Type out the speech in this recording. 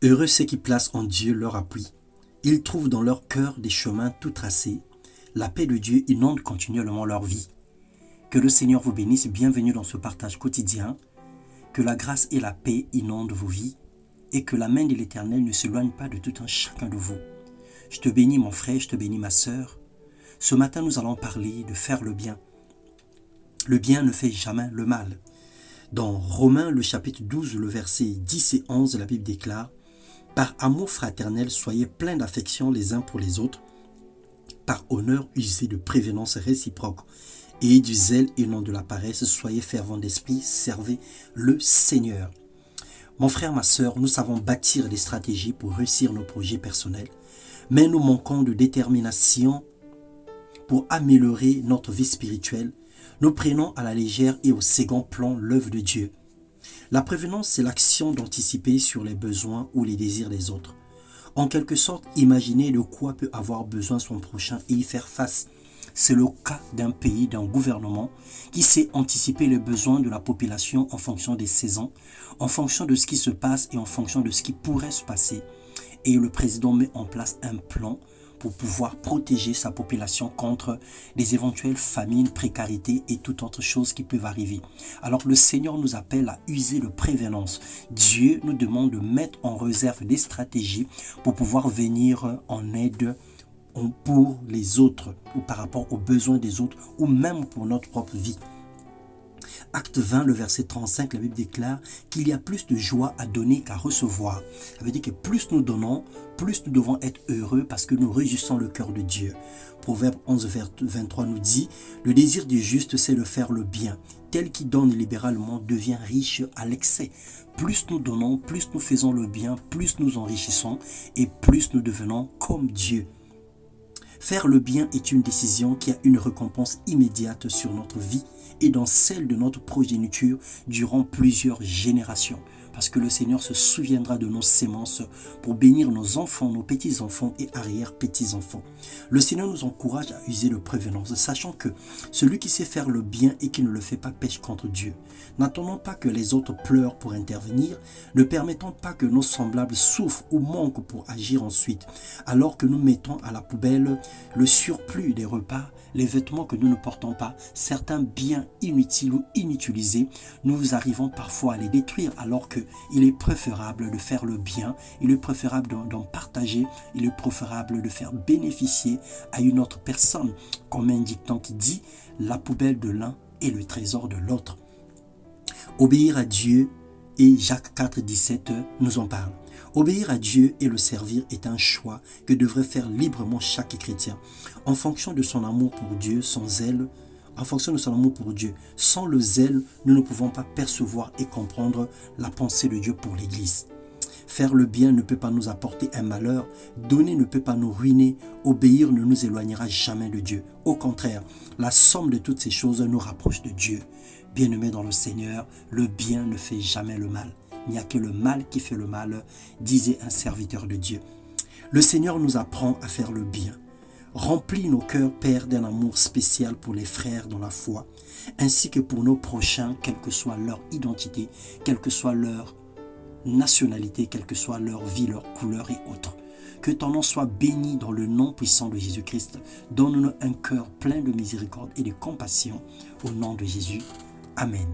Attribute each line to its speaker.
Speaker 1: Heureux ceux qui placent en Dieu leur appui. Ils trouvent dans leur cœur des chemins tout tracés. La paix de Dieu inonde continuellement leur vie. Que le Seigneur vous bénisse. Bienvenue dans ce partage quotidien. Que la grâce et la paix inondent vos vies et que la main de l'Éternel ne s'éloigne pas de tout un chacun de vous. Je te bénis mon frère, je te bénis ma sœur. Ce matin, nous allons parler de faire le bien. Le bien ne fait jamais le mal. Dans Romains, le chapitre 12, le verset 10 et 11, la Bible déclare « Par amour fraternel, soyez pleins d'affection les uns pour les autres. Par honneur, usez de prévenance réciproque. Et du zèle et non de la paresse, soyez fervents d'esprit, servez le Seigneur. » Mon frère, ma sœur, nous savons bâtir des stratégies pour réussir nos projets personnels, mais nous manquons de détermination pour améliorer notre vie spirituelle. Nous prenons à la légère et au second plan l'œuvre de Dieu. La prévenance, c'est l'action d'anticiper sur les besoins ou les désirs des autres. En quelque sorte, imaginer de quoi peut avoir besoin son prochain et y faire face. C'est le cas d'un pays, d'un gouvernement qui sait anticiper les besoins de la population en fonction des saisons, en fonction de ce qui se passe et en fonction de ce qui pourrait se passer. Et le président met en place un plan pour pouvoir protéger sa population contre les éventuelles famines, précarités et toute autre chose qui peuvent arriver. Alors le Seigneur nous appelle à user de prévenance. Dieu nous demande de mettre en réserve des stratégies pour pouvoir venir en aide pour les autres ou par rapport aux besoins des autres ou même pour notre propre vie. Acte 20, le verset 35, la Bible déclare qu'il y a plus de joie à donner qu'à recevoir. Ça veut dire que plus nous donnons, plus nous devons être heureux parce que nous réjouissons le cœur de Dieu. Proverbe 11, vers 23 nous dit « Le désir du juste, c'est de faire le bien. Tel qui donne libéralement devient riche à l'excès. » Plus nous donnons, plus nous faisons le bien, plus nous enrichissons et plus nous devenons comme Dieu. Faire le bien est une décision qui a une récompense immédiate sur notre vie et dans celle de notre progéniture durant plusieurs générations. Parce que le Seigneur se souviendra de nos sémences pour bénir nos enfants, nos petits-enfants et arrière-petits-enfants. Le Seigneur nous encourage à user de prévenance, sachant que celui qui sait faire le bien et qui ne le fait pas pêche contre Dieu. N'attendons pas que les autres pleurent pour intervenir, ne permettons pas que nos semblables souffrent ou manquent pour agir ensuite, alors que nous mettons à la poubelle le surplus des repas, les vêtements que nous ne portons pas, certains biens inutiles ou inutilisés, nous arrivons parfois à les détruire alors qu'il est préférable de faire le bien, il est préférable d'en partager, il est préférable de faire bénéficier à une autre personne, comme un dicton qui dit « la poubelle de l'un est le trésor de l'autre ». Obéir à Dieu, et Jacques 4, 17 nous en parle. Obéir à Dieu et le servir est un choix que devrait faire librement chaque chrétien, en fonction de son amour pour Dieu, son zèle, en fonction de son amour pour Dieu. Sans le zèle, nous ne pouvons pas percevoir et comprendre la pensée de Dieu pour l'Église. Faire le bien ne peut pas nous apporter un malheur, donner ne peut pas nous ruiner, obéir ne nous éloignera jamais de Dieu. Au contraire, la somme de toutes ces choses nous rapproche de Dieu. Bien-aimés dans le Seigneur, le bien ne fait jamais le mal. Il n'y a que le mal qui fait le mal, disait un serviteur de Dieu. Le Seigneur nous apprend à faire le bien. Remplis nos cœurs, Père, d'un amour spécial pour les frères dans la foi, ainsi que pour nos prochains, quelle que soit leur identité, quelle que soit leur nationalité, quelle que soit leur vie, leur couleur et autres. Que ton nom soit béni dans le nom puissant de Jésus-Christ. Donne-nous un cœur plein de miséricorde et de compassion au nom de Jésus. Amen.